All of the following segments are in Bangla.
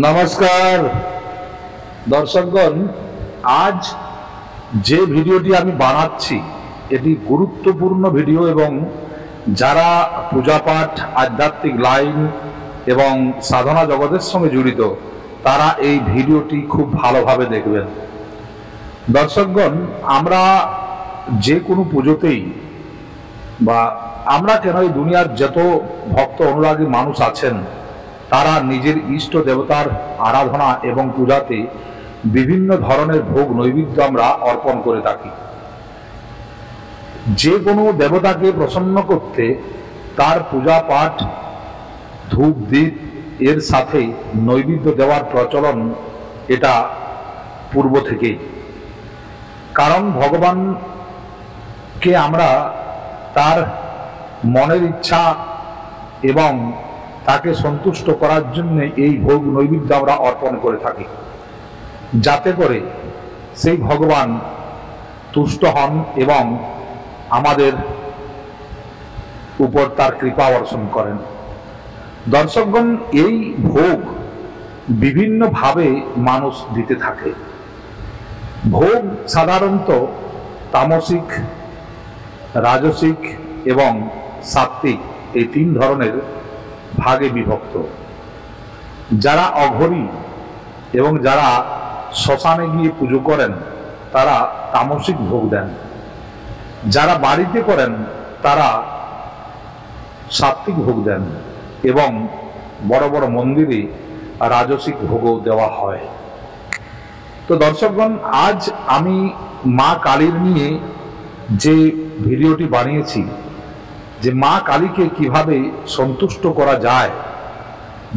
নমস্কার দর্শকগণ, আজ যে ভিডিওটি আমি বানাচ্ছি এটি গুরুত্বপূর্ণ ভিডিও এবং যারা পূজাপাঠ, আধ্যাত্মিক লাইন এবং সাধনা জগতের সঙ্গে জড়িত তারা এই ভিডিওটি খুব ভালোভাবে দেখবেন। দর্শকগণ, আমরা যে কোনো পুজোতেই বা আমরা কেন এই দুনিয়ার যত ভক্ত অনুরাগী মানুষ আছেন তারা নিজের ইষ্ট দেবতার আরাধনা এবং পূজাতে বিভিন্ন ধরনের ভোগ নৈবেদ্য আমরা অর্পণ করে থাকি। যে কোনো দেবতাকে প্রসন্ন করতে তার পূজা পাঠ, ধূপ দীপ এর সাথে নৈবেদ্য দেওয়ার প্রচলন এটা পূর্ব থেকেই। কারণ ভগবানকে আমরা তার মনের ইচ্ছা এবং তাকে সন্তুষ্ট করার জন্য এই ভোগ নৈবেদ্য আমরা অর্পণ করে থাকি, যাতে করে সেই ভগবান তুষ্ট হন এবং আমাদের উপর তার কৃপা বর্ষণ করেন। দর্শকগণ, এই ভোগ বিভিন্নভাবে মানুষ দিতে থাকে। ভোগ সাধারণত তামসিক, রাজসিক এবং সাত্ত্বিক এই তিন ধরনের ভাগে বিভক্ত। যারা অঘরী এবং যারা শ্মশানে গিয়ে পুজো করেন তারা তামসিক ভোগ দেন, যারা বাড়িতে করেন তারা সাত্ত্বিক ভোগ দেন এবং বড় বড় মন্দিরে রাজসিক ভোগও দেওয়া হয়। তো দর্শকগণ, আজ আমি মা কালীর নিয়ে যে ভিডিওটি বানিয়েছি, যে মা কালীকে কিভাবে সন্তুষ্ট করা যায়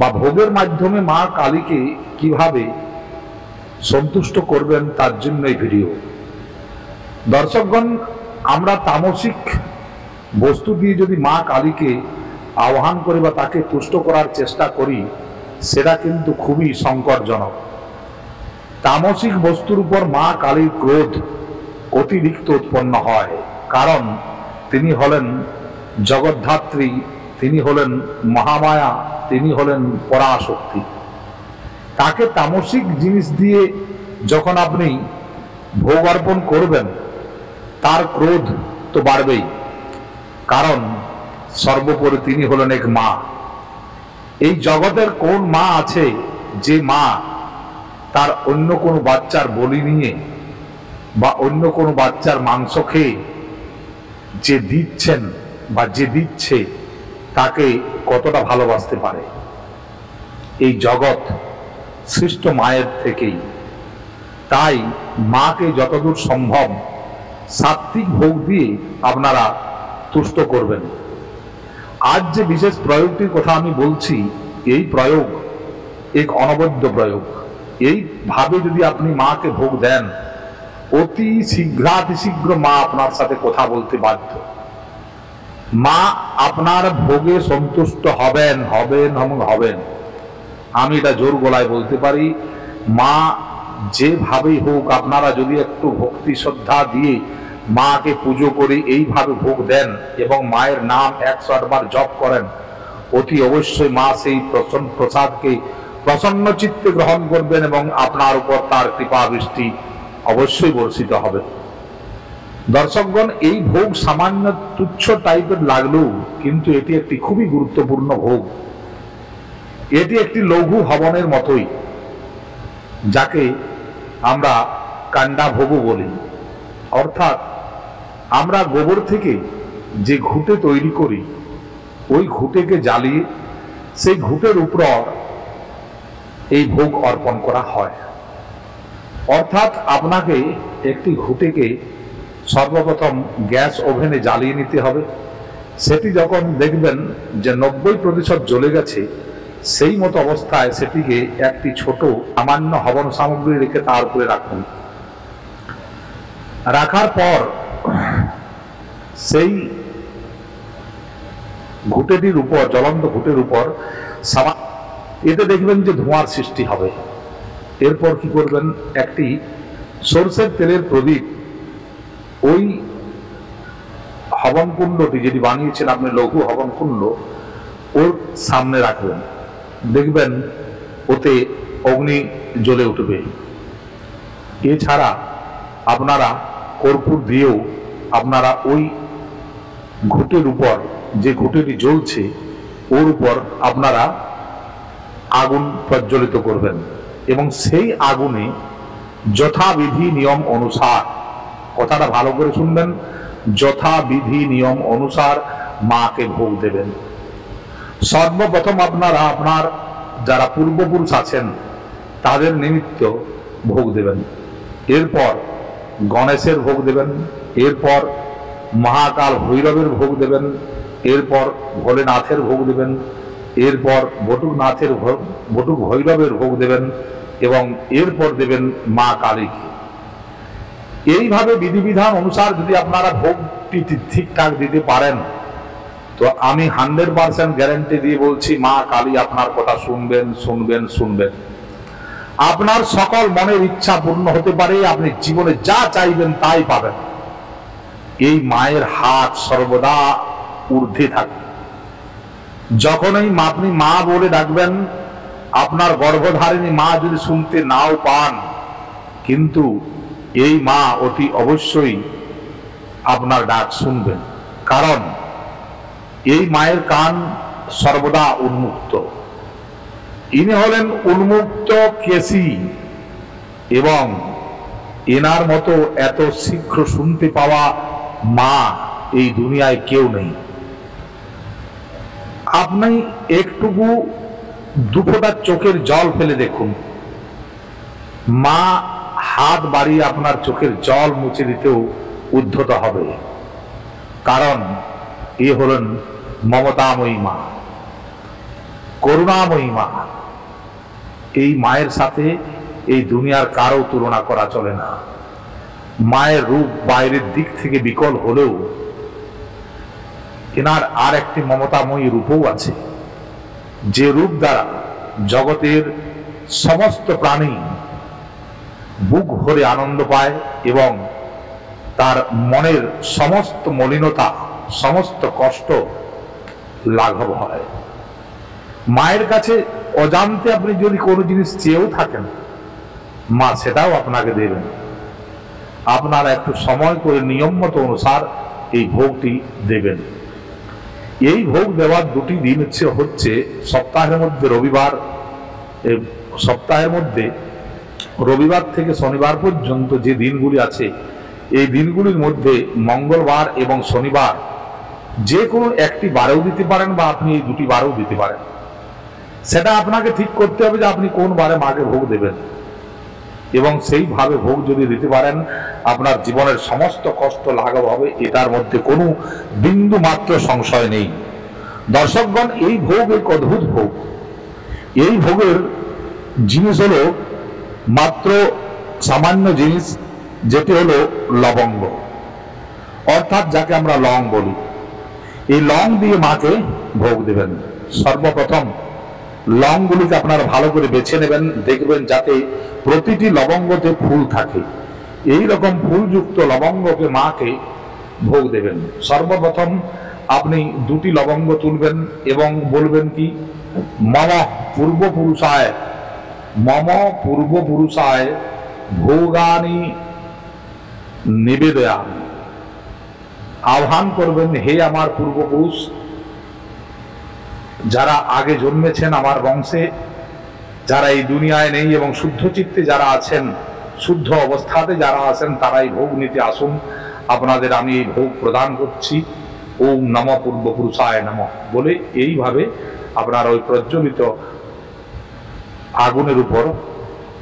বা ভোগের মাধ্যমে মা কালীকে কিভাবে সন্তুষ্ট করবেন তার জন্য এই ভিডিও। দর্শকগণ, আমরা তামসিক বস্তু দিয়ে যদি মা কালীকে আহ্বান করি বা তাকে তুষ্ট করার চেষ্টা করি সেটা কিন্তু খুবই সংকটজনক। তামসিক বস্তুর উপর মা কালীর ক্রোধ অতিরিক্ত উৎপন্ন হয়, কারণ তিনি হলেন জগদ্ধাত্রী, তিনি হলেন মহামায়া, তিনি হলেন পরাশক্তি। তাকে তামসিক জিনিস দিয়ে যখন আপনি ভোগ অর্পণ করবেন তার ক্রোধ তো বাড়বেই, কারণ সর্বোপরি তিনি হলেন এক মা। এই জগতের কোন মা আছে যে মা তার অন্য কোনো বাচ্চার বলি নিয়ে বা অন্য কোনো বাচ্চার মাংস খেয়ে যে দিচ্ছেন বা যে দিচ্ছে তাকে কতটা ভালোবাসতে পারে? এই জগৎ সৃষ্ট মায়ের থেকেই। তাই মাকে যতদূর সম্ভব সাত্ত্বিক ভোগ দিয়ে আপনারা তুষ্ট করবেন। আজ যে বিশেষ প্রয়োগটির কথা আমি বলছি, এই প্রয়োগ এক অনবদ্য প্রয়োগ। এইভাবে যদি আপনি মাকে ভোগ দেন, অতি শীঘ্রাতিশীঘ্র মা আপনার সাথে কথা বলতে বাধ্য। মা আপনার ভোগে সন্তুষ্ট হবেন হবেন এবং হবেন। আমি এটা জোর গলায় বলতে পারি। মা যেভাবেই হোক, আপনারা যদি একটু ভক্তি শ্রদ্ধা দিয়ে মাকে পুজো করে এইভাবে ভোগ দেন এবং মায়ের নাম 108 বার জপ করেন, অতি অবশ্যই মা সেই প্রসাদকে প্রসন্ন চিত্তে গ্রহণ করবেন এবং আপনার উপর তার কৃপা বৃষ্টি অবশ্যই বর্ষিত হবে। দর্শকগণ, এই ভোগ সামান্য তুচ্ছ টাইপের লাগলেও কিন্তু এটি একটি খুবই গুরুত্বপূর্ণ ভোগ। এটি একটি লঘু হবনের মতোই, যাকে আমরা কাণ্ডা ভোগও বলি। অর্থাৎ আমরা গোবর থেকে যে ঘুঁটে তৈরি করি, ওই ঘুঁটেকে জ্বালিয়ে সেই ঘুঁটের উপর এই ভোগ অর্পণ করা হয়। অর্থাৎ আপনাকে একটি ঘুঁটেকে সর্বপ্রথম গ্যাস ওভেনে জ্বালিয়ে নিতে হবে। সেটি যখন দেখবেন যে 90% জ্বলে গেছে, সেই মতো অবস্থায় সেটিকে একটি ছোট সামান্য হবন সামগ্রী রেখে তার উপরে রাখুন। রাখার পর সেই ঘুঁটেটির উপর, জ্বলন্ত ঘুঁটের উপর এতে দেখবেন যে ধোঁয়ার সৃষ্টি হবে। এরপর কি করবেন, একটি সরষের তেলের প্রদীপ ওই হবন কুণ্ডটি যেটি বানিয়েছেন আপনি, লঘু হবন কুণ্ড, ওর সামনে রাখবেন। দেখবেন ওতে অগ্নি জ্বলে উঠবে। এছাড়া আপনারা কর্পূর দিয়েও আপনারা ওই ঘুঁটের উপর, যে ঘুঁটেটি জ্বলছে ওর উপর আপনারা আগুন প্রজ্বলিত করবেন এবং সেই আগুনে যথাবিধি নিয়ম অনুসার, কথাটা ভালো করে শুনবেন, যথাবিধি নিয়ম অনুসার মাকে ভোগ দেবেন। সর্বপ্রথম আপনারা আপনার যারা পূর্বপুরুষ আছেন তাদের নিমিত্ত ভোগ দেবেন, এরপর গণেশের ভোগ দেবেন, এরপর মহাকাল ভৈরবের ভোগ দেবেন, এরপর ভোলেনাথের ভোগ দেবেন, এরপর বটুক ভৈরবের ভোগ দেবেন এবং এরপর দেবেন মা কালীকে। এইভাবে বিধিবিধান অনুসার যদি আপনারা ভোগটি ঠিকঠাক দিতে পারেন তো আমি 100% গ্যারান্টি দিয়ে বলছি মা কালী আপনার কথা শুনবেন শুনবেন শুনবেন। আপনার সকল মনের ইচ্ছা পূর্ণ হতে পারে, আপনি জীবনে যা চাইবেন তাই পাবেন। এই মায়ের হাত সর্বদা ঊর্ধ্বে থাকে। যখনই আপনি মা বলে ডাকবেন, আপনার গর্ভধারিণী মা যদি শুনতে নাও পান, কিন্তু এই মা অতি অবশ্যই আপনার ডাক শুনবেন, কারণ এই মায়ের কান সর্বদা উন্মুক্ত। ইনি হলেন উন্মুক্ত কেশী এবং এনার মতো এত শীঘ্র শুনতে পাওয়া মা এই দুনিয়ায় কেউ নেই। আপনি একটুকু দুফোঁটা চোখের জল ফেলে দেখুন, মা হাত বাড়িয়ে আপনার চোখের জল মুছে দিতেও উদ্ধত হবে, কারণ এ হলেন মমতাময়ী মা, করুণাময়ী মা। এই মায়ের সাথে এই দুনিয়ার কারো তুলনা করা চলে না। মায়ের রূপ বাইরের দিক থেকে বিকল হলেও এনার আর একটি মমতাময়ী রূপও আছে, যে রূপ দ্বারা জগতের সমস্ত প্রাণী বুক ভরে আনন্দ পায় এবং তার মনের সমস্ত মলিনতা, সমস্ত কষ্ট লাঘব হয়। মায়ের কাছে অজান্তে আপনি যদি কোনো জিনিস চেয়েও থাকেন, মা সেটাও আপনাকে দেবেন। আপনারা একটু সময় করে নিয়ম মতো অনুসার এই ভোগটি দেবেন। এই ভোগ দেওয়ার দুটি দিন হচ্ছে সপ্তাহের মধ্যে রবিবার, সপ্তাহের মধ্যে রবিবার থেকে শনিবার পর্যন্ত যে দিনগুলি আছে এই দিনগুলির মধ্যে মঙ্গলবার এবং শনিবার যে কোনো একটি বারেও দিতে পারেন বা আপনি এই দুটি বারেও দিতে পারেন। সেটা আপনাকে ঠিক করতে হবে যে আপনি কোন বারে মাকে ভোগ দেবেন, এবং সেইভাবে ভোগ যদি দিতে পারেন আপনার জীবনের সমস্ত কষ্ট লাঘব হবে, এটার মধ্যে কোনো বিন্দু মাত্র সংশয় নেই। দর্শকগণ, এই ভোগ এক অদ্ভুত ভোগ। এই ভোগের জিনিস হলো মাত্র সামান্য জিনিস, যেটি হলো লবঙ্গ, অর্থাৎ যাকে আমরা লং বলি। এই লং দিয়ে মাকে ভোগ দেবেন। সর্বপ্রথম লংগুলিকে আপনারা ভালো করে বেছে নেবেন, দেখবেন যাতে প্রতিটি লবঙ্গতে ফুল থাকে। এই রকম ফুলযুক্ত লবঙ্গকে মাকে ভোগ দেবেন। সর্বপ্রথম আপনি দুটি লবঙ্গ তুলবেন এবং বলবেন কি, মম পূর্বপুরুষায়, মম পূর্বপুরুষায় ভোগানি নিবেদয়ামি। আহ্বান করবেন, হে আমার পূর্বপুরুষ, যারা আগে জন্মেছেন আমার বংশে, যারা এই দুনিয়ায় নেই এবং শুদ্ধ চিত্তে যারা আছেন, শুদ্ধ অবস্থাতে যারা আছেন, তারা এই ভোগ নিতে আসুন। আপনাদের আমি এই ভোগ প্রদান করছি। ওম নম পূর্বপুরুষায় নম বলে এইভাবে আপনার ওই প্রজ্বলিত আগুনের উপর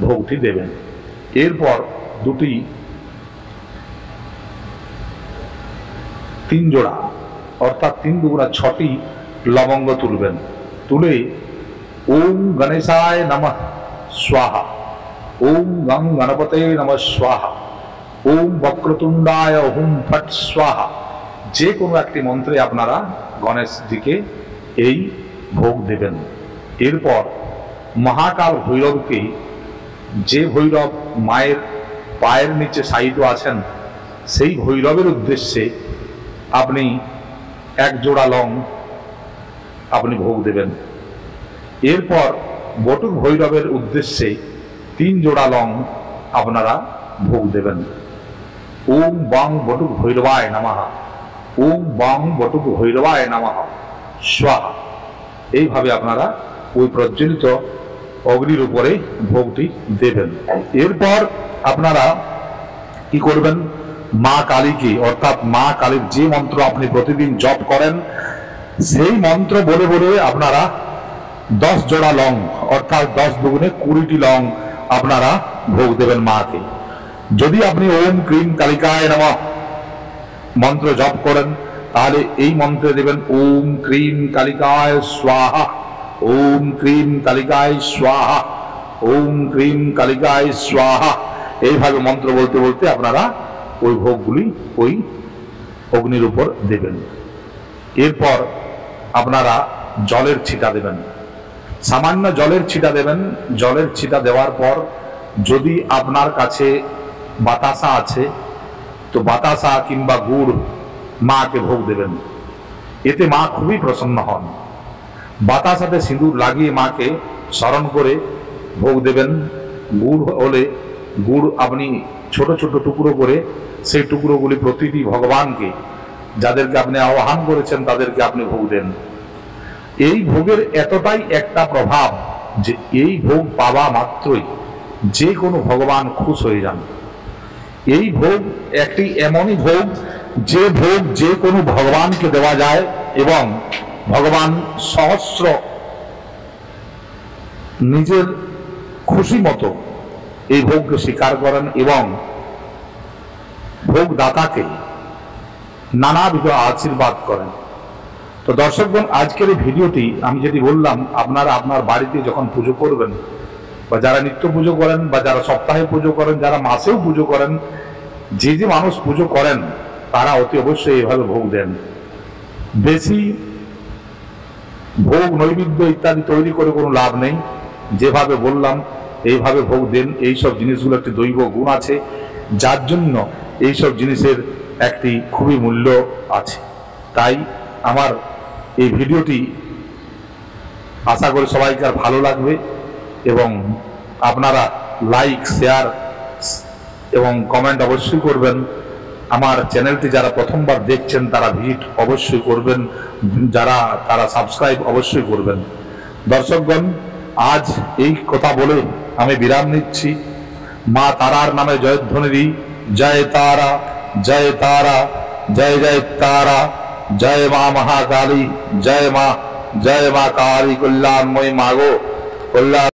ভোগটি দেবেন। এরপর দুটি 3 জোড়া অর্থাৎ 3 দুগুণা 6টি লবঙ্গ তুলবেন। তুলে ওম গণেশায় নমঃ স্বাহা, ওম গং গণপতে নমঃ স্বাহা, ওম বক্রতুণ্ডায় হুম ফট স্বাহা, যে কোনো একটি মন্ত্রে আপনারা গণেশজিকে এই ভোগ দেবেন। এরপর মহাকাল ভৈরবকে, যে ভৈরব মায়ের পায়ের নিচে শায়িত আছেন, সেই ভৈরবের উদ্দেশ্যে আপনি 1 জোড়া লং আপনি ভোগ দেবেন। এরপর বটুক ভৈরবের উদ্দেশ্যে 3 জোড়া লং আপনারা ভোগ দেবেন। ওম বং বটুক ভৈরবায় নমঃ, ওম বং বটুক ভৈরবায় নমঃ স্বাহা। এইভাবে আপনারা ওই প্রজ্বলিত অগ্নির উপরে ভোগটি দেবেন। এরপর আপনারা কি করবেন, মা কালীকে অর্থাৎ মা কালীর যে মন্ত্র আপনি প্রতিদিন জপ করেন সেই মন্ত্র বলে বলে আপনারা 10 জোড়া লং অর্থাৎ 10 দুগুণে 20টি লং আপনারা ভোগ দেবেন মাকে। যদি আপনি ওম ক্রিম কালিকায় নমঃ মন্ত্র জপ করেন তাহলে এই মন্ত্রে দেবেন ওম ক্রিম কালিকায় স্বাহা, ওম ক্রিম কালিকায় স্বাহা, ওম ক্রিম কালিকায় স্বাহা। এইভাবে মন্ত্র বলতে বলতে আপনারা ওই ভোগগুলি ওই অগ্নির উপর দেবেন। এরপর আপনারা জলের ছিটা দেবেন, সামান্য জলের ছিটা দেবেন। জলের ছিটা দেওয়ার পর যদি আপনার কাছে বাতাসা আছে তো বাতাসা কিংবা গুড় মাকে ভোগ দেবেন, এতে মা খুবই প্রসন্ন হন। বাতাসাতে সিঁদুর লাগিয়ে মাকে স্মরণ করে ভোগ দেবেন। গুড় হলে গুড় আপনি ছোট ছোট টুকরো করে সেই টুকরোগুলি প্রতিটি ভগবানকে, যাদেরকে আপনি আহ্বান করেছেন তাদেরকে আপনি ভোগ দেন। এই ভোগের এতটাই একটা প্রভাব যে এই ভোগ পাওয়া মাত্রই যে কোনো ভগবান খুশ হয়ে যান। এই ভোগ একটি এমনই ভোগ যে ভোগ যে কোনো ভগবানকে দেওয়া যায় এবং ভগবান সহস্র নিজের খুশি মতো এই ভোগকে স্বীকার করেন এবং ভোগদাতাকে নানাবিধ আশীর্বাদ করেন। তো দর্শকগণ, আজকের এই ভিডিওটি আমি যেটি বললাম, আপনারা আপনার বাড়িতে যখন পুজো করবেন বা যারা নিত্য পুজো করেন বা যারা সপ্তাহে পুজো করেন, যারা মাসেও পুজো করেন, যে যে মানুষ পুজো করেন তারা অতি অবশ্যই এইভাবে ভোগ দেন। বেশি ভোগ নৈবেদ্য ইত্যাদি তৈরি করে কোনো লাভ নেই। যেভাবে বললাম এইভাবে ভোগ দেন। এইসব জিনিসগুলো একটি দৈব গুণ আছে, যার জন্য এইসব জিনিসের একটি খুবই মূল্য আছে। তাই আমার এই ভিডিওটি আশা করি সবাইকে আর ভালো লাগবে এবং আপনারা লাইক, শেয়ার এবং কমেন্ট অবশ্যই করবেন। আমার চ্যানেলটি যারা প্রথমবার দেখছেন তারা ভিজিট অবশ্যই করবেন, তারা সাবস্ক্রাইব অবশ্যই করবেন। দর্শকগণ, আজ এই কথা বলে আমি বিরাম নিচ্ছি। মা তারার নামে জয়ধ্বনি দিই, জয় তারা, জয় তারা, জয় জয় তারা, জয় মা মহাকালী, জয় মা কালী কল্যাণময়ী মাগো কল্যাণ।